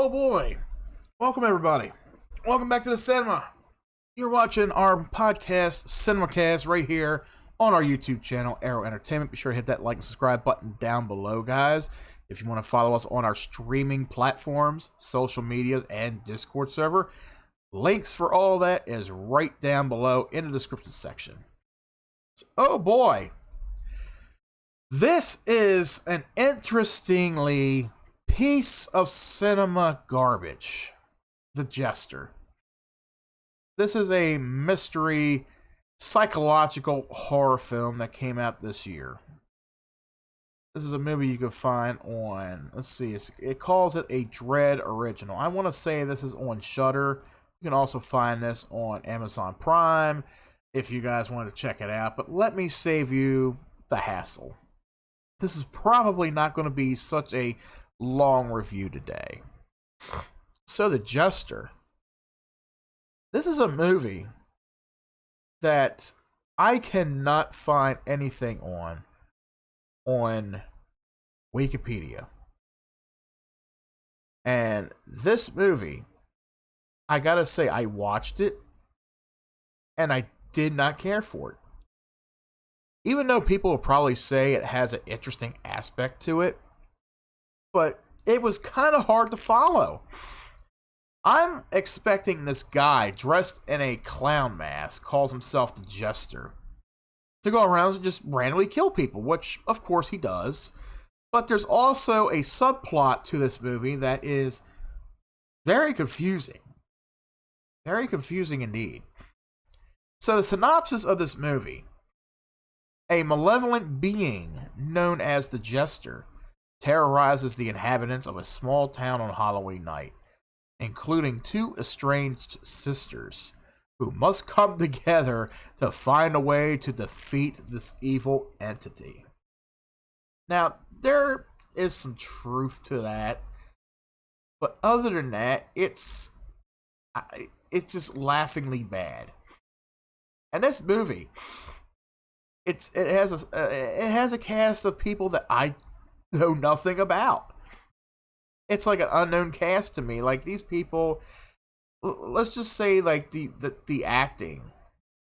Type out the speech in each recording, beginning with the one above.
Oh boy. Welcome everybody. Welcome back to the cinema. You're watching our podcast, Cinemacast, right here on our YouTube channel, Arrow Entertainment. Be sure to hit that like and subscribe button down below, guys. If you want to follow us on our streaming platforms, social medias, and Discord server, links for all that is right down below in the description section. So, oh boy. This is an interestingly piece of cinema garbage. The Jester. This is a mystery psychological horror film that came out this year. This is a movie you can find on, let's see, it calls it a Dread original. I want to say this is on Shudder. You can also find this on Amazon Prime if you guys want to check it out. But let me save you the hassle. This is probably not going to be such a long review today. So, The Jester. This is a movie that I cannot find anything on Wikipedia. And this movie, I gotta say, I watched it and I did not care for it. Even though people will probably say it has an interesting aspect to it, but it was kind of hard to follow. I'm expecting this guy dressed in a clown mask, calls himself the Jester, to go around and just randomly kill people, which of course he does. But there's also a subplot to this movie that is very confusing. Very confusing indeed. So the synopsis of this movie: a malevolent being known as the Jester terrorizes the inhabitants of a small town on Halloween night, including two estranged sisters who must come together to find a way to defeat this evil entity. Now, there is some truth to that, but other than that, it's just laughingly bad. And this movie, it has a cast of people that I know nothing about. It's like an unknown cast to me. Like, these people, let's just say, like, the acting,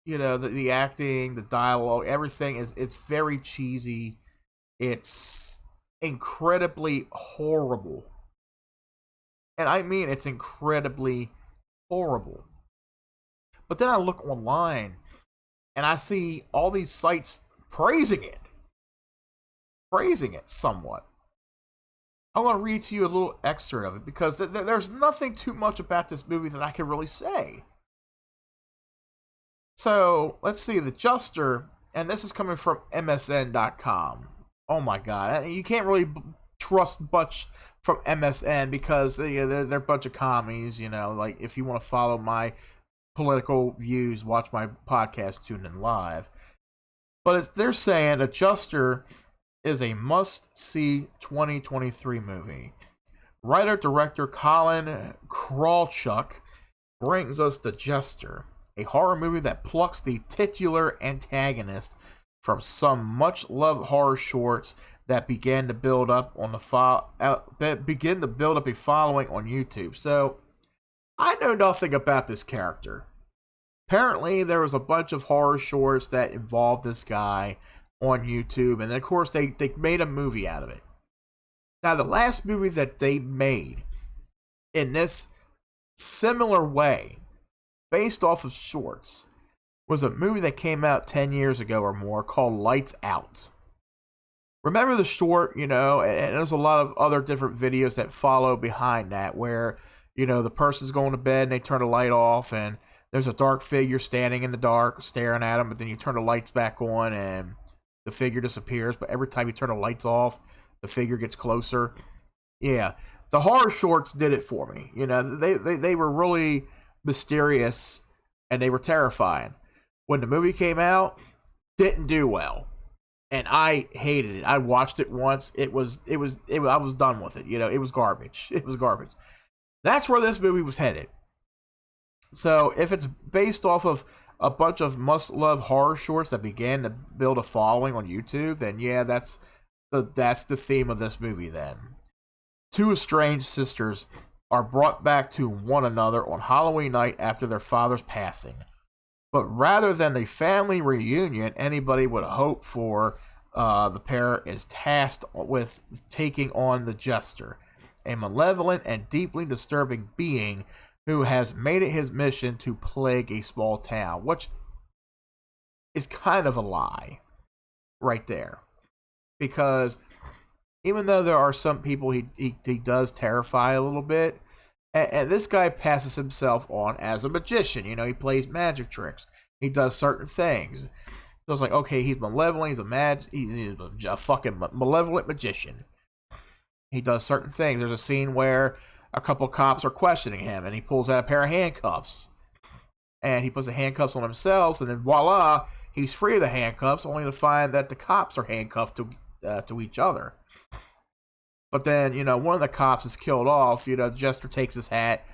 you know, the acting, the dialogue, everything it's very cheesy. It's incredibly horrible. And I mean, it's incredibly horrible. But then I look online and I see all these sites praising it somewhat. I want to read to you a little excerpt of it because there's nothing too much about this movie that I can really say. So, let's see, The Jester, and this is coming from MSN.com. Oh my god, you can't really trust much from MSN because they're a bunch of commies, you know. Like, if you want to follow my political views, watch my podcast, tune in live. But they're saying The Jester is a must-see 2023 movie. Writer-director Colin Krawchuk brings us The Jester, a horror movie that plucks the titular antagonist from some much-loved horror shorts that began to build up a following on YouTube. So, I know nothing about this character. Apparently, there was a bunch of horror shorts that involved this guy on YouTube, and of course they made a movie out of it. Now, the last movie that they made in this similar way, based off of shorts, was a movie that came out 10 years ago or more called Lights Out. Remember the short, you know, and there's a lot of other different videos that follow behind that where, you know, the person's going to bed and they turn the light off and there's a dark figure standing in the dark staring at them, but then you turn the lights back on and the figure disappears, but every time you turn the lights off, the figure gets closer. Yeah, the horror shorts did it for me. You know, they were really mysterious and they were terrifying. When the movie came out, didn't do well, and I hated it. I watched it once. I was done with it. You know, it was garbage. It was garbage. That's where this movie was headed. So if it's based off of a bunch of must-love horror shorts that began to build a following on YouTube, then yeah, that's the theme of this movie then. Two estranged sisters are brought back to one another on Halloween night after their father's passing. But rather than a family reunion anybody would hope for, the pair is tasked with taking on the Jester, a malevolent and deeply disturbing being who has made it his mission to plague a small town, which is kind of a lie right there. Because even though there are some people he does terrify a little bit, and this guy passes himself on as a magician. You know, he plays magic tricks. He does certain things. So it's like, okay, he's malevolent. He's a fucking malevolent magician. He does certain things. There's a scene where a couple cops are questioning him, and he pulls out a pair of handcuffs. And he puts the handcuffs on himself, and then voila, he's free of the handcuffs, only to find that the cops are handcuffed to each other. But then, you know, one of the cops is killed off. You know, Jester takes his hat,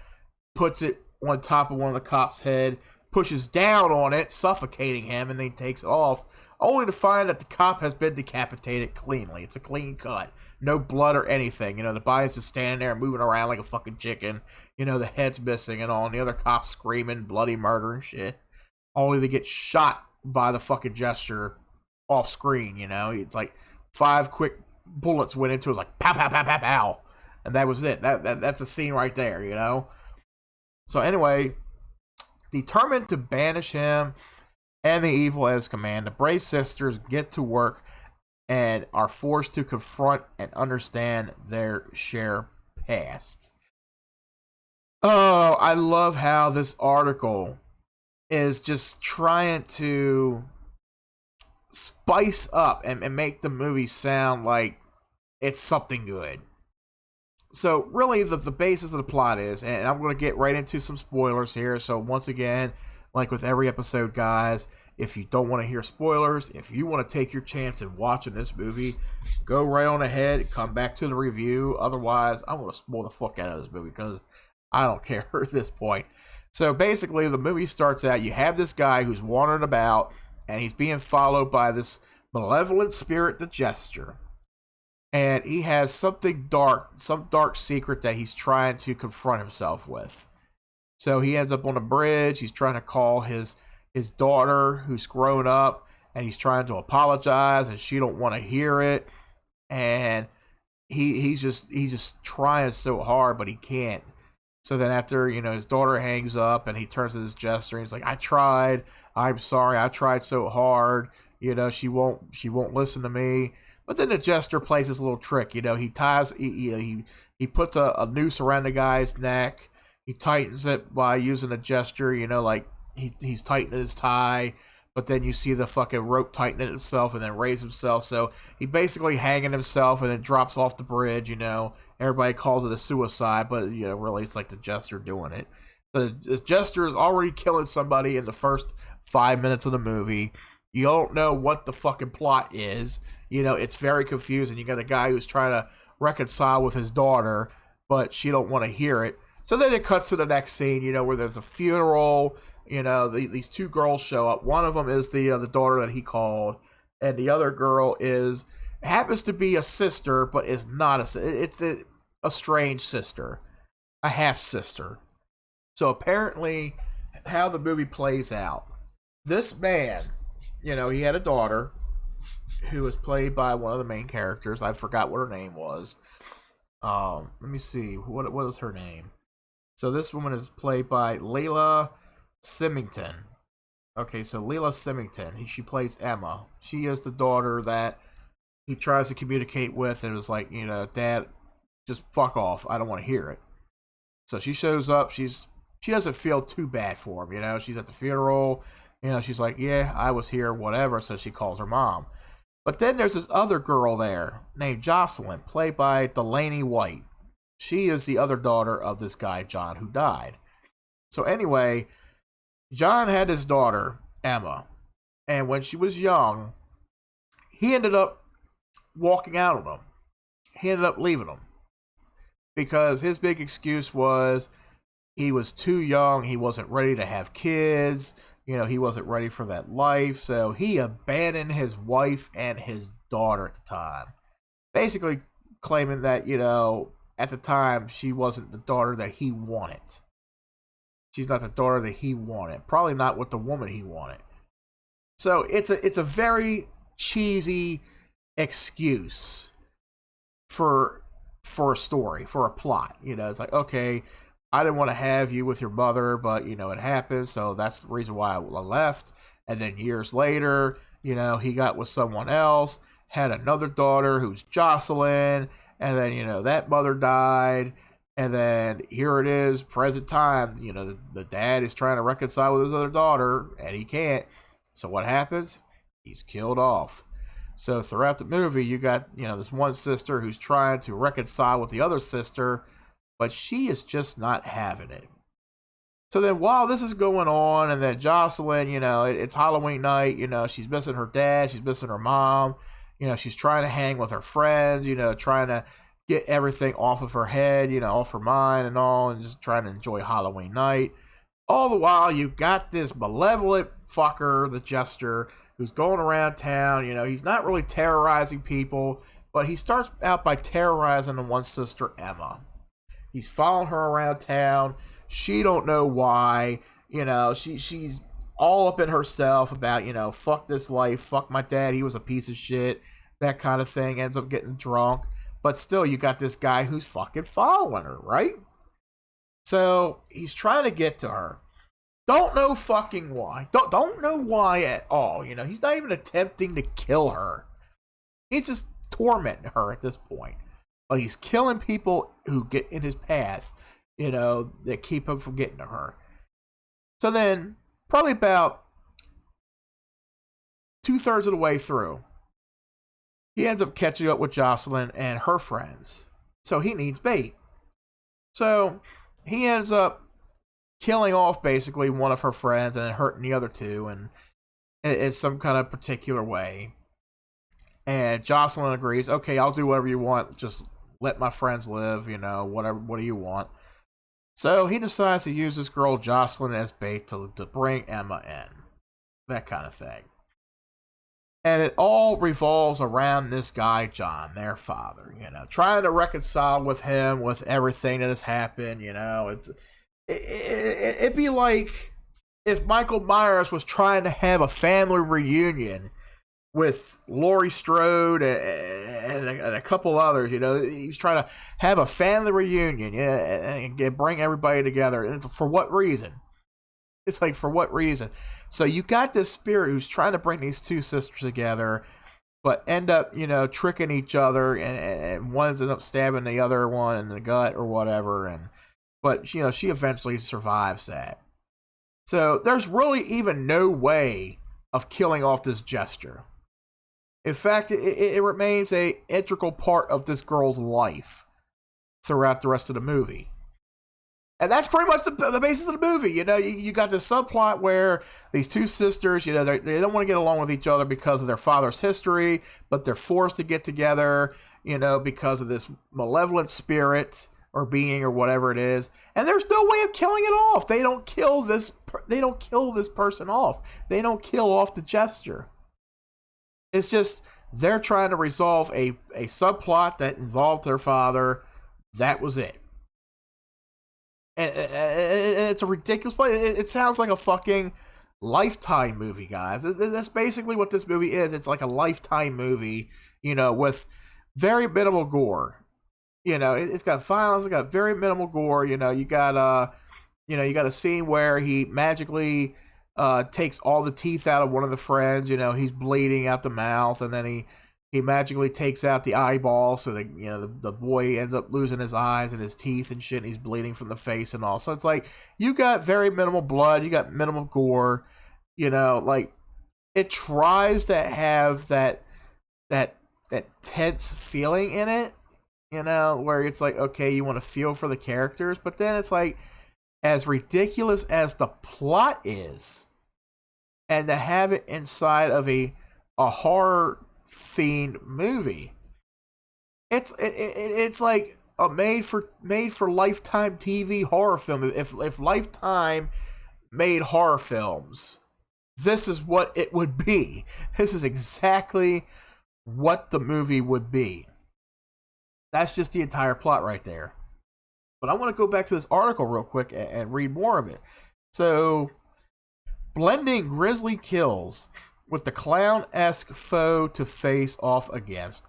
puts it on top of one of the cops' head, pushes down on it, suffocating him, and then he takes it off, only to find that the cop has been decapitated cleanly. It's a clean cut. No blood or anything. You know, the body's just standing there moving around like a fucking chicken. You know, the head's missing and all, and the other cop's screaming bloody murder and shit. Only to get shot by the fucking Jester off screen, you know? It's like 5 quick bullets went into it, like pow, pow, pow, pow, pow. And that was it. That's a scene right there, you know? So anyway, determined to banish him and the evil at his command, the brave sisters get to work and are forced to confront and understand their shared past. Oh, I love how this article is just trying to spice up and make the movie sound like it's something good. So really the basis of the plot is, and I'm going to get right into some spoilers here, so once again, like with every episode, guys, if you don't want to hear spoilers, if you want to take your chance in watching this movie, go right on ahead, come back to the review. Otherwise, I'm going to spoil the fuck out of this movie because I don't care at this point. So basically, the movie starts out, you have this guy who's wandering about, and he's being followed by this malevolent spirit, the Jester. And he has something dark, some dark secret that he's trying to confront himself with. So he ends up on a bridge. He's trying to call his daughter, who's grown up, and he's trying to apologize, and she don't want to hear it. And he's just trying so hard, but he can't. So then after, you know, his daughter hangs up, and he turns to this Jester, and he's like, I tried. I'm sorry. I tried so hard. You know, she won't listen to me. But then the Jester plays this little trick. You know, he puts a noose around the guy's neck. He tightens it by using a gesture, you know, like he's tightening his tie. But then you see the fucking rope tighten itself and then raise himself. So he basically hanging himself and then drops off the bridge, you know. Everybody calls it a suicide, but, you know, really it's like the Jester doing it. The Jester is already killing somebody in the first 5 minutes of the movie. You don't know what the fucking plot is. You know, it's very confusing. You got a guy who's trying to reconcile with his daughter, but she don't want to hear it. So then it cuts to the next scene, you know, where there's a funeral. You know, these 2 girls show up. One of them is the daughter that he called, and the other girl happens to be a sister, but is not it's a strange sister, a half sister. So apparently, how the movie plays out, this man, you know, he had a daughter who was played by one of the main characters. I forgot what her name was. Let me see. What is her name? So this woman is played by Layla Symington. Okay, so Layla Symington. She plays Emma. She is the daughter that he tries to communicate with and is like, you know, Dad, just fuck off. I don't want to hear it. So she shows up. She doesn't feel too bad for him, you know. She's at the funeral. You know, she's like, yeah, I was here, whatever. So she calls her mom. But then there's this other girl there named Jocelyn, played by Delaney White. She is the other daughter of this guy, John, who died. So anyway, John had his daughter, Emma. And when she was young, he ended up walking out on him. He ended up leaving him. Because his big excuse was he was too young. He wasn't ready to have kids. You know, he wasn't ready for that life, so he abandoned his wife and his daughter at the time. Basically claiming that, you know, at the time, she wasn't the daughter that he wanted. She's not the daughter that he wanted. Probably not with the woman he wanted. So it's a very cheesy excuse for a story, for a plot. It's like, okay, I didn't want to have you with your mother, but it happened, so that's the reason why I left. And then years later, he got with someone else, had another daughter who's Jocelyn, and then that mother died. And then here it is, present time. The dad is trying to reconcile with his other daughter, and he can't. So what happens? He's killed off. So throughout the movie, you got, this one sister who's trying to reconcile with the other sister, but she is just not having it. So then while this is going on, and then Jocelyn, it's Halloween night, she's missing her dad, she's missing her mom, she's trying to hang with her friends, trying to get everything off of her head, off her mind and all, and just trying to enjoy Halloween night. All the while, you got this malevolent fucker, the Jester, who's going around town. He's not really terrorizing people, but he starts out by terrorizing the one sister, Emma. He's following her around town. She don't know why. She's all up in herself about, fuck this life, fuck my dad, he was a piece of shit, that kind of thing. Ends up getting drunk. But still, you got this guy who's fucking following her, right? So he's trying to get to her. Don't know fucking why. Don't know why at all. He's not even attempting to kill her. He's just tormenting her at this point. But he's killing people who get in his path, that keep him from getting to her. So then, probably about 2/3 of the way through, he ends up catching up with Jocelyn and her friends. So he needs bait. So he ends up killing off basically one of her friends and hurting the other two, and in some kind of particular way. And Jocelyn agrees, okay, I'll do whatever you want, just let my friends live, whatever, what do you want? So he decides to use this girl Jocelyn as bait to bring Emma in. That kind of thing. And it all revolves around this guy, John, their father, trying to reconcile with him with everything that has happened, it'd be like if Michael Myers was trying to have a family reunion with Laurie Strode and a couple others, he's trying to have a family reunion, and bring everybody together. And for what reason? It's like, for what reason? So you got this spirit who's trying to bring these two sisters together, but end up, tricking each other, and one ends up stabbing the other one in the gut or whatever. But she eventually survives that. So there's really even no way of killing off this Jester. In fact, it remains a integral part of this girl's life throughout the rest of the movie. And that's pretty much the basis of the movie. You got this subplot where these two sisters, they don't want to get along with each other because of their father's history, but they're forced to get together, because of this malevolent spirit or being or whatever it is. And there's no way of killing it off. They don't kill this person off. They don't kill off the Jester. It's just they're trying to resolve a subplot that involved their father. That was it. And it's a ridiculous play. It sounds like a fucking Lifetime movie, guys. That's basically what this movie is. It's like a Lifetime movie, with very minimal gore. It's got violence. It's got very minimal gore. You got a scene where he magically takes all the teeth out of one of the friends. He's bleeding out the mouth, and then he magically takes out the eyeball, so that the boy ends up losing his eyes and his teeth and shit, and he's bleeding from the face and all. So it's like, you got very minimal blood, you got minimal gore, like, it tries to have that tense feeling in it, where it's like, okay, you want to feel for the characters, but then it's like, as ridiculous as the plot is, and to have it inside of a horror themed movie, it's like a made for Lifetime TV horror film. If Lifetime made horror films, this is what it would be. This is exactly what the movie would be. That's just the entire plot right there. But I want to go back to this article real quick and read more of it. So, blending grisly kills with the clown-esque foe to face off against.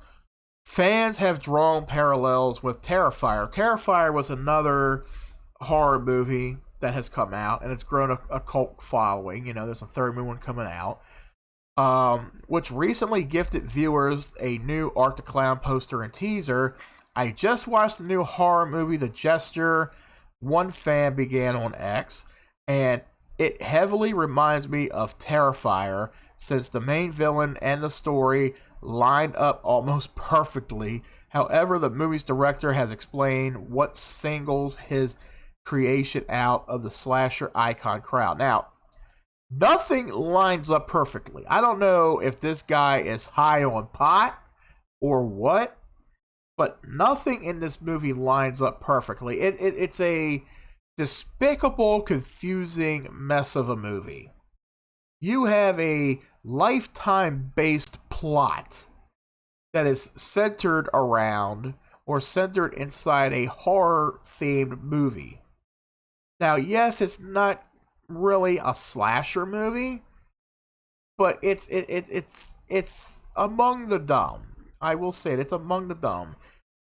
Fans have drawn parallels with Terrifier. Terrifier was another horror movie that has come out, and it's grown a cult following. You know, there's a third one coming out, which recently gifted viewers a new Art the Clown poster and teaser. I just watched the new horror movie, The Jester. One fan began on X, and it heavily reminds me of Terrifier, since the main villain and the story lined up almost perfectly. However, the movie's director has explained what singles his creation out of the slasher icon crowd. Now, nothing lines up perfectly. I don't know if this guy is high on pot or what, but nothing in this movie lines up perfectly. It's a despicable, confusing mess of a movie. You have a Lifetime-based plot that is centered around or centered inside a horror-themed movie. Now, yes, it's not really a slasher movie, but it's among the dumb. I will say it's among the dumb.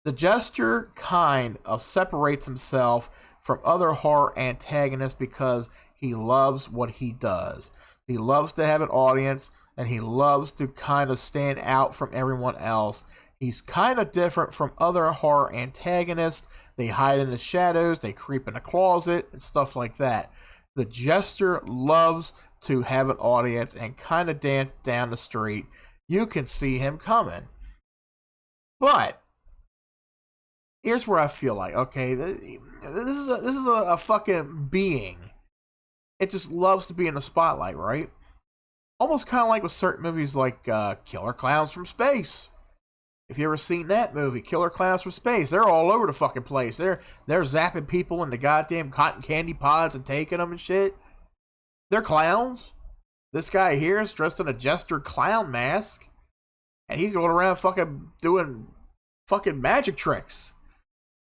The Jester kind of separates himself from other horror antagonists because he loves what he does. He loves to have an audience, and he loves to kind of stand out from everyone else. He's kind of different from other horror antagonists. They hide in the shadows, they creep in the closet, and stuff like that. The Jester loves to have an audience and kind of dance down the street. You can see him coming. But here's where I feel like, okay, this is a fucking being. It just loves to be in the spotlight, right? Almost kind of like with certain movies like Killer Clowns from Space. If you ever seen that movie, Killer Clowns from Space, they're all over the fucking place. They're zapping people in the goddamn cotton candy pods and taking them and shit. They're clowns. This guy here is dressed in a Jester clown mask, and he's going around fucking doing fucking magic tricks.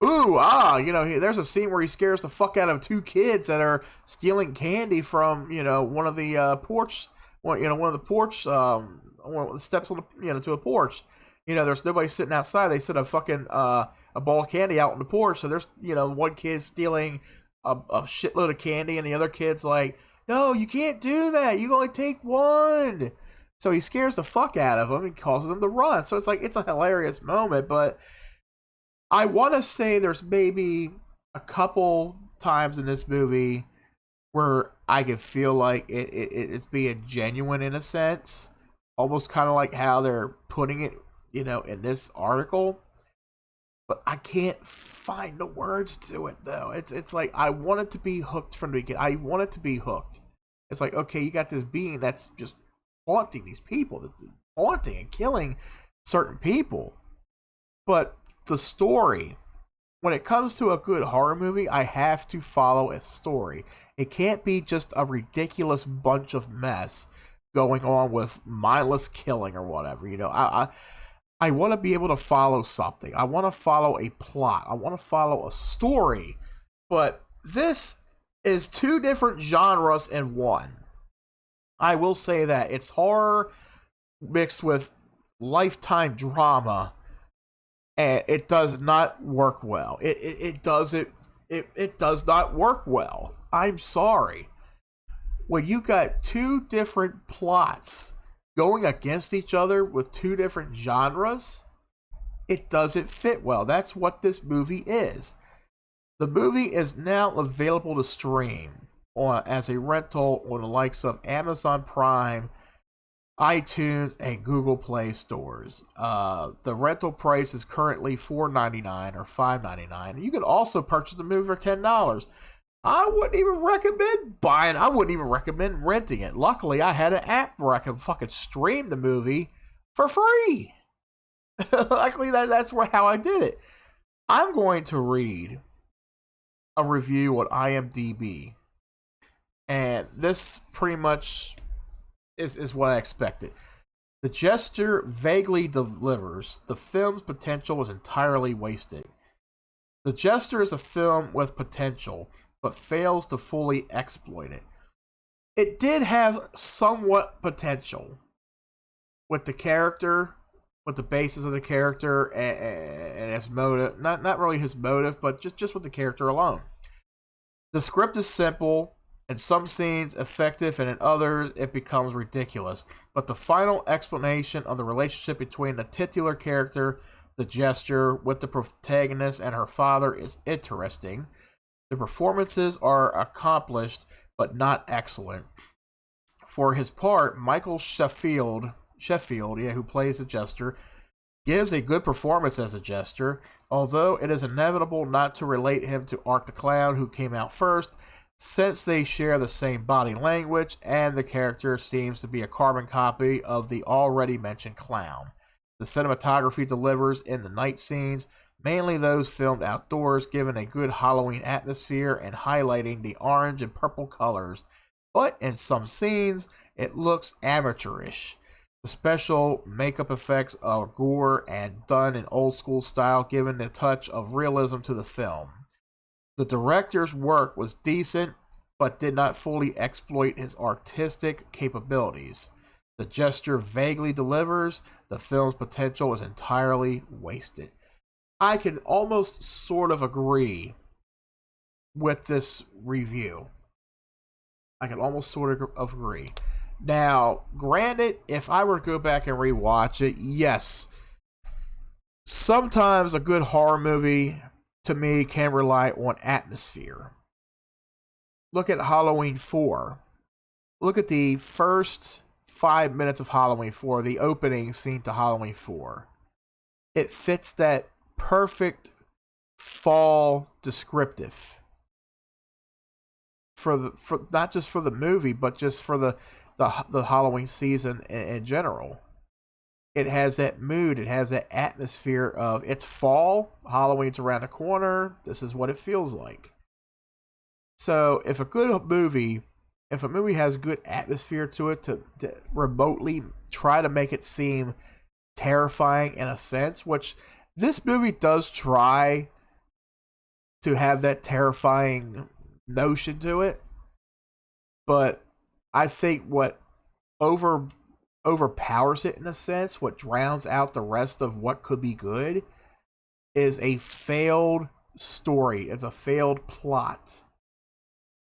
You know, there's a scene where he scares the fuck out of two kids that are stealing candy from, you know, one of the porch, one of the porch, one of the steps on the, you know, to a porch. You know, there's nobody sitting outside. They set a fucking a ball of candy out on the porch. So there's, you know, one kid stealing a shitload of candy, and the other kid's like, "No, you can't do that. You can only take one." So he scares the fuck out of them and causes them to run. So it's like, it's a hilarious moment, but I want to say there's maybe a couple times in this movie where I can feel like it's being genuine in a sense, almost kind of like how they're putting it, you know, in this article. But I can't find the words to it though. It's like I want it to be hooked from the beginning. I want it to be hooked. It's like, okay, you got this being that's just haunting these people, that's haunting and killing certain people, but the story, when it comes to a good horror movie, I have to follow a story. It can't be just a ridiculous bunch of mess going on with mindless killing or whatever. You know, I want to be able to follow something. I want to follow a plot. I want to follow a story. But this is two different genres in one. I will say that it's horror mixed with Lifetime drama, and it does not work well. It does not work well. I'm sorry. When you got two different plots going against each other with two different genres, it doesn't fit well. That's what this movie is. The movie is now available to stream as a rental on the likes of Amazon Prime, iTunes, and Google Play stores. The rental price is currently $4.99 or $5.99. You can also purchase the movie for $10. I wouldn't even recommend buying. I wouldn't even recommend renting it. Luckily, I had an app where I could fucking stream the movie for free. Luckily, that's how I did it. I'm going to read a review on IMDb, and this pretty much is what I expected. The Jester vaguely delivers. The film's potential was entirely wasted. The Jester is a film with potential, but fails to fully exploit it. It did have somewhat potential with the character, with the basis of the character and his motive. Not really his motive, but just with the character alone. The script is simple, in some scenes effective, and in others it becomes ridiculous. But the final explanation of the relationship between the titular character, the Jester, with the protagonist and her father is interesting. The performances are accomplished, but not excellent. For his part, Michael Sheffield, who plays the Jester, gives a good performance as a Jester, although it is inevitable not to relate him to Art the Clown, who came out first, since they share the same body language and the character seems to be a carbon copy of the already mentioned clown. The cinematography delivers in the night scenes, mainly those filmed outdoors, giving a good Halloween atmosphere and highlighting the orange and purple colors, but in some scenes it looks amateurish. The special makeup effects are gore and done in old school style, giving a touch of realism to the film. The director's work was decent, but did not fully exploit his artistic capabilities. The Jester vaguely delivers. The film's potential is entirely wasted. I can almost sort of agree with this review. I can almost sort of agree. Now, granted, if I were to go back and rewatch it, yes, sometimes a good horror movie to me can rely on atmosphere. Look at Halloween 4. Look at the first 5 minutes of Halloween 4, the opening scene to Halloween 4. It fits that perfect fall descriptive for not just for the movie, but just for the Halloween season in general. It has that mood. It has that atmosphere of it's fall, Halloween's around the corner. This is what it feels like. So if a movie has good atmosphere to it, to remotely try to make it seem terrifying in a sense, which this movie does try to have that terrifying notion to it, but I think what overpowers it in a sense, what drowns out the rest of what could be good, is a failed story. It's a failed plot.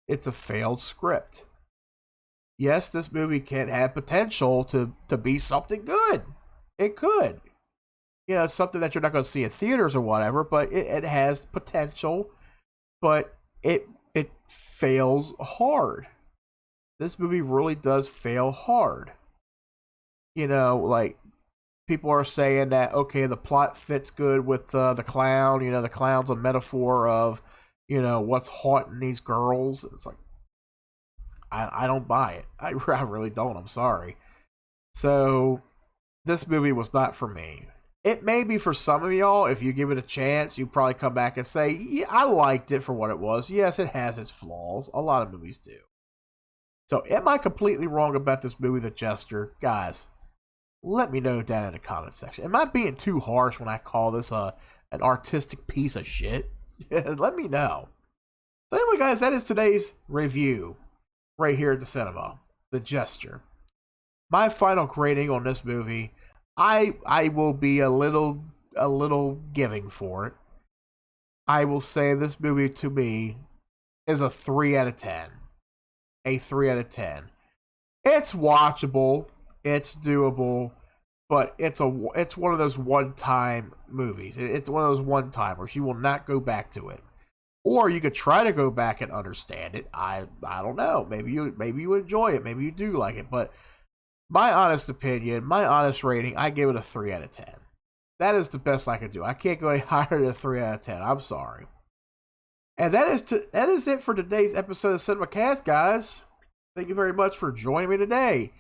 It's a failed script. Yes, this movie can have potential to be something good. It could. You know, something that you're not going to see in theaters or whatever, but it has potential, but it fails hard. This movie really does fail hard. You know, like, people are saying that, okay, the plot fits good with the clown. You know, the clown's a metaphor of, you know, what's haunting these girls. It's like, I don't buy it. I really don't. I'm sorry. So, this movie was not for me. It may be for some of y'all. If you give it a chance, you probably come back and say, yeah, I liked it for what it was. Yes, it has its flaws. A lot of movies do. So, am I completely wrong about this movie, The Jester? Guys, let me know down in the comment section. Am I being too harsh when I call this an artistic piece of shit? Let me know. So anyway, guys, that is today's review right here at the cinema, The Jester. My final grading on this movie, I will be a little giving for it. I will say this movie to me is a 3 out of 10. A 3 out of 10. It's watchable. It's doable, but it's one of those one-time movies. It's one of those one-timers. You will not go back to it, or you could try to go back and understand it. I don't know. Maybe you enjoy it. Maybe you do like it. But my honest opinion, my honest rating, I give it a 3 out of 10. That is the best I can do. I can't go any higher than a 3 out of 10. I'm sorry. And that is it for today's episode of Cinemacast, guys. Thank you very much for joining me today.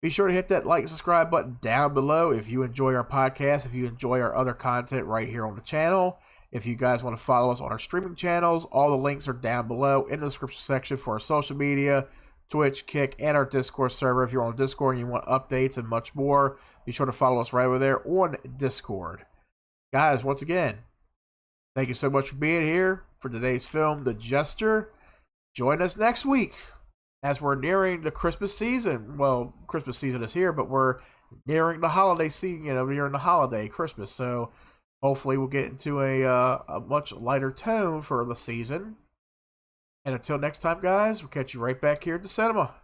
Be sure to hit that like and subscribe button down below if you enjoy our podcast, if you enjoy our other content right here on the channel. If you guys want to follow us on our streaming channels, all the links are down below in the description section for our social media. Twitch, Kick, and our Discord server. If you're on Discord and you want updates and much more, be sure to follow us right over there on Discord. Guys, once again, thank you so much for being here for today's film, The Jester. Join us next week as we're nearing the Christmas season. Well, Christmas season is here, but we're nearing the holiday season, nearing the holiday, Christmas. So hopefully we'll get into a much lighter tone for the season. And until next time, guys, we'll catch you right back here at the cinema.